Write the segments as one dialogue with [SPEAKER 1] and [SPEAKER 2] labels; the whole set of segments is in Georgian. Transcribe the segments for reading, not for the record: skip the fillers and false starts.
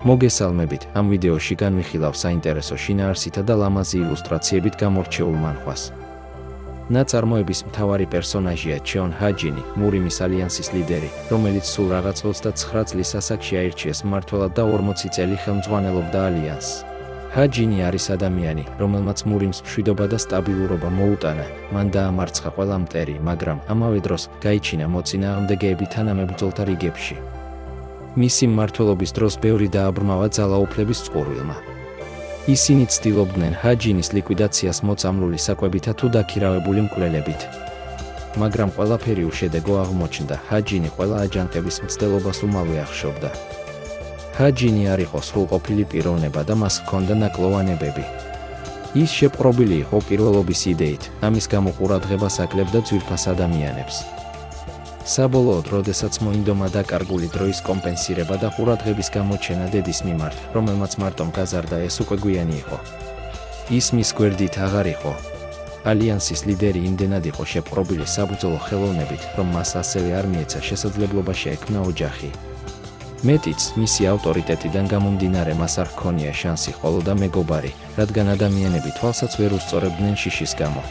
[SPEAKER 1] მოგესალმებით, ამ ვიდეოში განვიხილავ საინტერესო შინაარსითა და ლამაზი ილუსტრაციებით გამორჩეულ მანხვას. ნაწარმოების მთავარი პერსონაჟია ჩეონ ჰაჯინი, მურიმის ალიანსის ლიდერი, რომელიც სულ რაღაც 29 წლის ასაკში აირჩიეს მმართველად და 40 წელი ხელმძღვანელობდა ალიანსს. ჰაჯინი არის ადამიანი, რომელმაც მურიმს მშვიდობა და სტაბილურობა მოუტანა, მან დაამარცხა ყველა მტერი, მაგრამ ამავე დროს გაიჩინა მოწინააღმდეგეები თანამებრძოლთა რიგებში. მისი მმართველობის დროს ბევრი დააბრმავა ძალაუფლების წყურვილმა. ისინი ცდილობდნენ ჰაჯინის ლიკვიდაციას მოწამლული საკვებითა თუ დაქირავებული მკვლელებით. მაგრამ ყველაფერი უშედეგო აღმოჩნდა, ჰაჯინი ყველა აჯანყების მცდელობას უმალვე ახშობდა. ჰაჯინი არ იყო სრულყოფილი პიროვნება და მას ჰქონდა ნაკლოვანებები. ის შეპყრობილი იყო პირველობის იდეით, ამის გამო ყურადღებას აქლებდა ძვირფას ადამიანებს. საბოლოოდ, როდესაც მოინდომა დაკარგული დროის კომპენსირება და ყურადღების გამოჩენა დედის მიმართ, რომელმაც მარტომ გაზარდა, ეს უკვე გვიანი იყო. ის მის გვერდით აღარ იყო. ალიანსის ლიდერი იმდენად იყო შეპყრობილი საბრძოლო ხელოვნებით, რომ მას ასევე არ მიეცა შესაძლებლობა შეექმნა ოჯახი. მეტიც, მისი ავტორიტეტიდან გამომდინარე მას არ ჰქონია შანსი ყოლოდა მეგობარი, რადგან ადამიანები თვალსაც ვერ უსწორებდნენ შიშის გამო.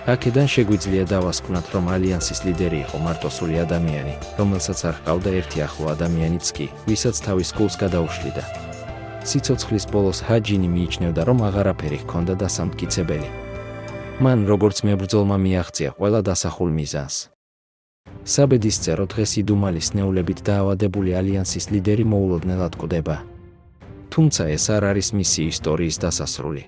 [SPEAKER 1] აქედან შეგვიძლია დავასკვნათ, რომ ალიანსის ლიდერი იყო მარტოსული ადამიანი, რომელსაც არ ჰყავდა ერთი ახლო ადამიანიც კი, ვისაც თავის გულს გადაუშლიდა. სიცოცხლის ბოლოს ჰაჯინი მიიჩნევდა, რომ აღარაფერი ჰქონდა დასამტკიცებელი. მან როგორც მებრძოლმა მიაღწია ყველა დასახულ მიზანს. საბედისწერო დღეს იდუმალის ნეულებით დაავადებული ალიანსის ლიდერი მოულოდნელად კვდება. თუმცა ეს არ არის მისი ისტორიის დასასრული.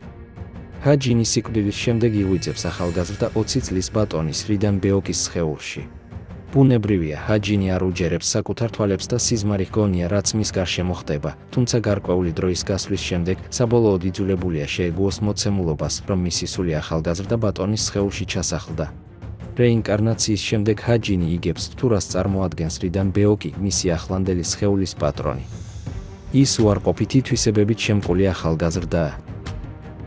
[SPEAKER 1] ჰაჯინი სიკვდილის შემდეგ იღვიძებს ახალგაზრდა 20 წლის ბატონის რიდან ბეოკის სხეულში. ბუნებრივია, ჰაჯინი არ უჯერებს საკუთარ თვალებს და სიზმარი ჰგონია, რაც მის გარშემო ხდება, თუმცა გარკვეული დროის გასვლის შემდეგ საბოლოოდ იძულებულია შეეგუოს მოცემულობას, რომ მისი სული ახალგაზრდა ბატონის სხეულში ჩასახლდა. რეინკარნაციის შემდეგ ჰაჯინი იგებს თუ რას წარმოადგენს რიდან ბეოკი, მისი ახლანდელი სხეულის პატრონი. ის უარყოფითი თვისებებით შემკული ახალგაზრდაა.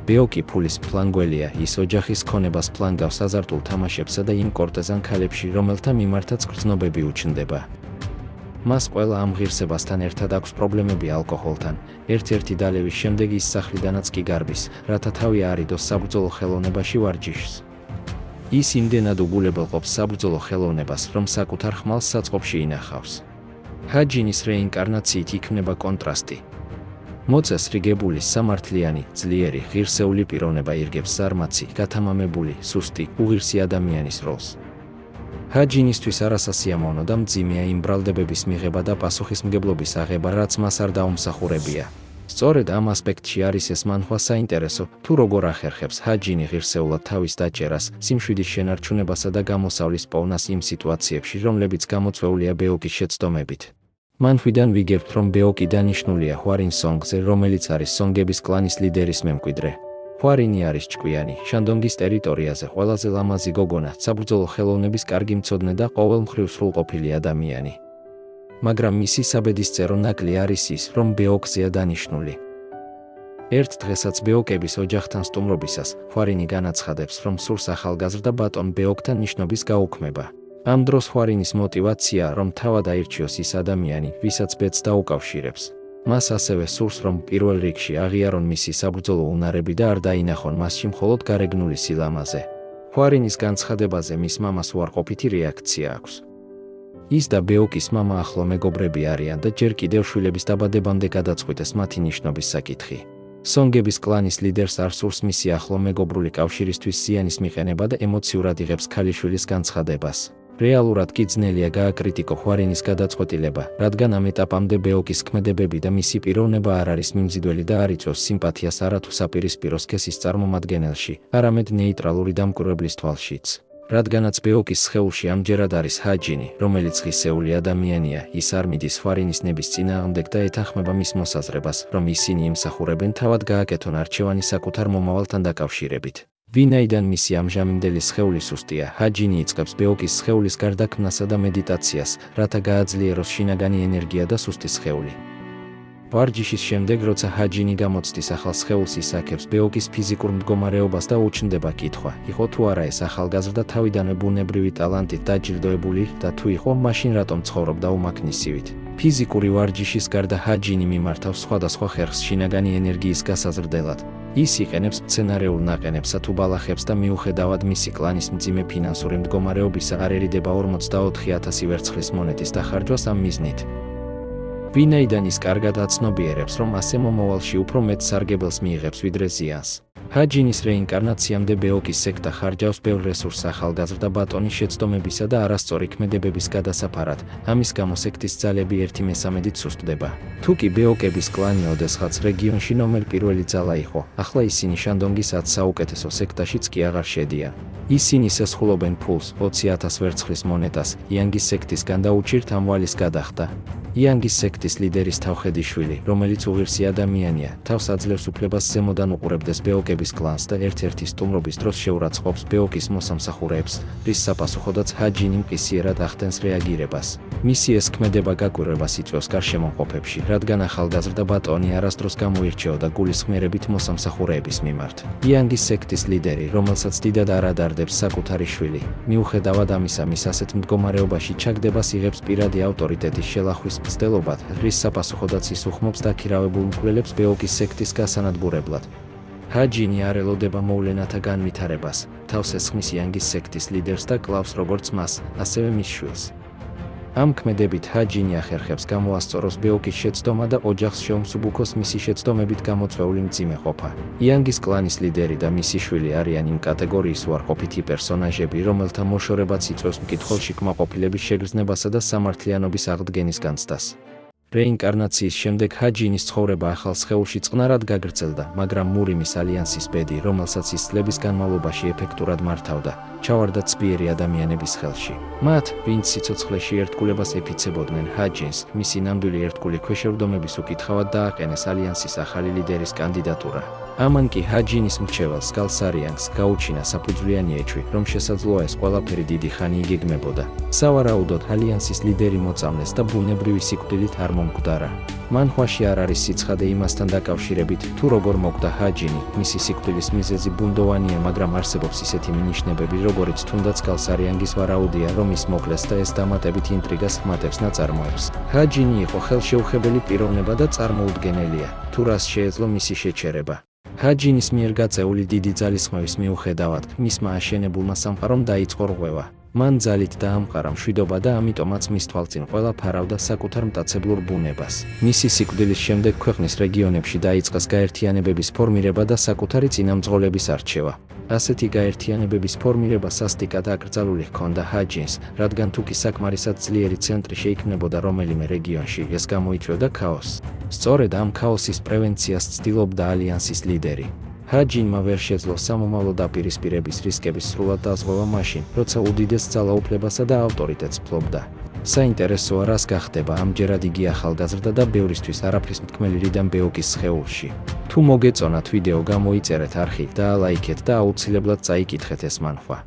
[SPEAKER 1] ბეოკი ფულის მფლანგველია, ის ოჯახის ქონებას ფლანგავს აზარტულ თამაშებსა და იმ კორტეზან ქალებში, რომელთა მიმართაც გრძნობები უჩნდება. მას ყველა ამ ღირსებასთან ერთად აქვს პრობლემები ალკოჰოლთან, ერთ-ერთი დალევის შემდეგ ის სახლიდანაც კი გარბის, რათა თავი აარიდოს საბრძოლო ხელოვნებაში ვარჯიშს. ის იმდენად უგულებელყოფს საბრძოლო ხელოვნებას, რომ საკუთარ ხმალს საწყობში ინახავს. ჰაჯინის რეინკარნაციით იქმნება კონტრასტი. მოწესრიგებული, სამართლიანი, ძლიერი, ღირსეული პიროვნება ირგებს ზარმაცი, გათამამებული, სუსტი, უღირსი ადამიანის როლს. ჰაჯინისთვის არასასიამოვნო და მძიმეა იმ ბრალდებების მიღება და პასუხისმგებლობის აღება, რაც მას არ დაუმსახურებია. სწორედ ამ ასპექტში არის ეს მანხვა საინტერესო, თუ როგორ ახერხებს ჰაჯინი ღირსეულად თავის დაჭერას, სიმშვიდის შენარჩუნებასა და გამოსავლის პოვნას იმ სიტუაციებში, რომლებიც გამოწვეულია ბეოკის შეცდომებით. მანხვიდან ვიგებთ, რომ ბეოკი დანიშნულია ჰვარინ სონგზე, რომელიც არის სონგების კლანის ლიდერის მემკვიდრე. ჰვარინი არის ჭკვიანი, შანდონგის ტერიტორიაზე ყველაზე ლამაზი გოგონა, საბრძოლო ხელოვნების კარგი მცოდნე და ყოველმხრივ სრულყოფილი ადამიანი. მაგრამ მისი საბედისწერო ნაკლი არის ის, რომ ბეოკზეა დანიშნული. ერთ დღესაც ბეოკების ოჯახთან სტუმრობისას, ჰვარინი განაცხადებს, რომ სურს ახალგაზრდა ბატონ ბეოკთან ნიშნობის გაუქმება. ამ დროს ჰვარინის მოტივაციაა, რომ თავად აირჩიოს ის ადამიანი, ვისაც ბედს დაუკავშირებს. მას ასევე სურს, რომ პირველ რიგში აღიარონ მისი საბრძოლო უნარები და არ დაინახონ მასში მხოლოდ გარეგნული სილამაზე. ჰვარინის განცხადებაზე მის მამას უარყოფითი რეაქცია აქვს. ის და ბეოკის მამა ახლო მეგობრები არიან და ჯერ კიდევ შვილების დაბადებამდე გადაწყვიტეს მათი ნიშნობის საკითხი. სონგების კლანის ლიდერს არ სურს მისი ახლო მეგობრული კავშირისთვის ზიანის მიყენება და ემოციურად იღებს ქალიშვილის განცხადებას. რეალურად კი ძნელია გააკრიტიკო ჰვარინის გადაწყვეტილება, რადგან ამ ეტაპამდე ბეოკის ქმედებები და მისი პიროვნება არ არის მიმზიდველი და არ იწვევს სიმპათიას არათუ საპირისპირო სქესის წარმომადგენელში, არამედ ნეიტრალური დამკვირვებლის თვალშიც. რადგანაც ბეოკის სხეულში ამჯერად არის ჰაჯინი, რომელიც ღირსეული ადამიანია, ის არ მიდის ჰვარინის ნების წინააღმდეგ და ეთანხმება მის მოსაზრებას, რომ ისინი იმსახურებენ თავად გააკეთონ არჩევანი საკუთარ მომავალთან დაკავშირებით. ვინაიდან მისი ამჟამინდელი სხეული სუსტია, ჰაჯინი იწყებს ბეოკის სხეულის გარდაქმნასა და მედიტაციას, რათა გააძლიეროს შინაგანი ენერგია და სუსტი სხეული. ვარჯიშის შემდეგ, როცა ჰაჯინი გამოცდის ახალ სხეულს, ისაქებს ბეოკის ფიზიკურ მდგომარეობას და უჩნდება კითხვა, იყო თუ არა ეს ახალგაზრდა თავიდანვე ბუნებრივი ტალანტით დაჯილდოებული და თუ იყო, მაშინ რატომ ცხოვრობდა უმაქნისივით. ფიზიკური ვარჯიშის გარდა ჰაჯინი მიმართავს სხვადასხვა ხერხს შინაგანი ენერგიის გასაზრდელად. ის იყენებს მცენარეულ ნაყენებსა თუ ბალახებს და მიუხედავად მისი კლანის მძიმე ფინანსური მდგომარეობისა არ ერიდება 44,000 ვერცხლის მონეტის დახარჯვას ამ მიზნით. ვინაიდან ის კარგად აცნობიერებს, რომ ასე მომავალში უფრო მეტ სარგებელს მიიღებს ვიდრე ზიანს. ჰაჯინის რეინკარნაციამდე ბეოკის სექტა ხარჯავს ბევრ რესურსს ახალგაზრდა ბატონის შეცდომებისა და არასწორი ქმედებების გადასაფარად, ამის გამო სექტის ძალები 1/3-ით სუსტდება. თუ კი ბეოკების კლანი ოდესღაც რეგიონში ნომერ პირველი ძალა იყო, ახლა ისინი შანდონგის 10 საუკეთესო სექტაშიც კი აღარ შედიან. ისინი სესხულობენ ფულს, 20,000 ვერცხლის მონეტას, იანგის სექტისგან და უჭირთ ამ ვალის გადახდა. იანგის სექტის ლიდერის თავხედიშვილი, რომელიც უღირსი ადამიანია, თავს აძლევს უფლებას ზემოდან უყურებდეს ბეოკების კლანს და ერთ-ერთი სტუმრობის დროს შეურაცხყოფს ბეოკის მოსამსახურეებს, რის საპასუხოდაც ჰაჯინი მყისიერად ახდენს რეაგირებას. მისი ეს ქმედება გაკვირვებას იწვევს გარშემოყოფებში, რადგან ახალგაზრდა ბატონი არასდროს გამოირჩეოდა გულისხმიერებით მოსამსახურეების მიმართ. იანგის სექტის ლიდერი, რომელსაც დიდად არ ადარდებს საკუთარი შვილი, მიუხედავად ამისა, მის ასეთ მდგომარეობაში ჩაგდებას იღებს პირადი ავტორიტეტის შელახვის მცდელობად, რის საპასუხოდაც ის უხმობს დაქირავებულ მკვლელებს ბეოკის სექტის გასანადგურებლად. ჰაჯინი არ ელოდება მოვლენათა განვითარებას, თავს ესხმის იანგის სექტის ლიდერს და კლავს როგორც მას, ასევე მის შვილს. ამ ქმედებით ჰაჯინი ახერხებს გამოასწოროს ბეოკის შეცდომა და ოჯახს შეუმსუბუქოს მისი შეცდომებით გამოწვეული მძიმე ყოფა. იანგის კლანის ლიდერი და მისი შვილი არიან იმ კატეგორიის უარყოფითი პერსონაჟები, რომელთა მოშორებაც იწვევს მკითხველში კმაყოფილების შეგრძნებასა და სამართლიანობის აღდგენის განცდას. რეინკარნაციის შემდეგ ჰაჯინის ცხოვრება ახალ სხეულში წყნარად გაგრძელდა, მაგრამ მურიმის ალიანსის ბედი, რომელსაც ის წლების განმავლობაში ეფექტურად მართავდა, ჩავარდა ცბიერი ადამიანების ხელში. მათ, ვინც სიცოცხლეში ერთგულებას ეფიცებოდნენ ჰაჯინს, მისი ნამდვილი ერთგული ქვეშევრდომების უკითხავად დააყენეს ალიანსის ახალი ლიდერის კანდიდატურა. ამან კი ჰაჯინის მრჩეველს გალსარიანგს გაუჩინა საფუძვლიანი ეჭვი, რომ შესაძლოა ეს ყველაფერი დიდი ხანი იგეგმებოდა. სავარაუდოდ ალიანსის ლიდერი მოწამლეს და ბუნებრივი სიკვდილით არ მომკვდარა. მანხვაში არ არის სიცხადე იმასთან დაკავშირებით, თუ როგორ მოკვდა ჰაჯინი, მისი სიკვდილის მიზეზი ბუნდოვანია, მაგრამ არსებობს ისეთი მინიშნებები, როგორიც თუნდაც გალსარიანგის ვარაუდია, რომ ის მოკლეს და ეს დამატებით ინტრიგას ხმატებს ნაწარმოებს. ჰაჯინი იყო ხელშეუხებელი პიროვნება და წარმოუდგენელია, თუ რას შეეძლო მისი შეჩერება. ჰაჯინის მიერ გაწეული დიდი ძალისხმევის მიუხედავად, მისმა აშენებულმა სამყარომ დაიწყო რღვევა. მან ძალით დაამყარა მშვიდობა და ამიტომაც მის თვალწინ ყველა ფარავდა საკუთარ მტაცებლურ ბუნებას. მისი სიკვდილის შემდეგ ქვეყნის რეგიონებში დაიწყეს გაერთიანებების ფორმირება და საკუთარი წინამძღოლების არჩევა. ასეთი გაერთიანებების ფორმირება სასტიკად აკრძალული ჰქონდა ჰაჯინს, რადგან თუ კი საკმარისად ძლიერი ცენტრი შეიქმნებოდა რომელიმე რეგიონში, ეს გამოიწვევდა ქაოსს. სწორედ ამ ქაოსის პრევენციას ცდილობდა ალიანსის ლიდერი. ჰაჯინმა ვერ შეძლო სამომავლო დაპირისპირების რისკების სრულად დაზღვევა მაშინ, როცა უდიდეს ძალაუფლებასა და ავტორიტეტს ფლობდა. საინტერესოა, რას გახდება ამჯერად იგი ახალგაზრდა და ბევრისთვის არაფრის მთქმელი რიდან ბეოკის სხეულში. თუ მოგეწონათ ვიდეო, გამოიწერეთ არხი, დაალაიქეთ და აუცილებლად წაიკითხეთ ეს მანხვა.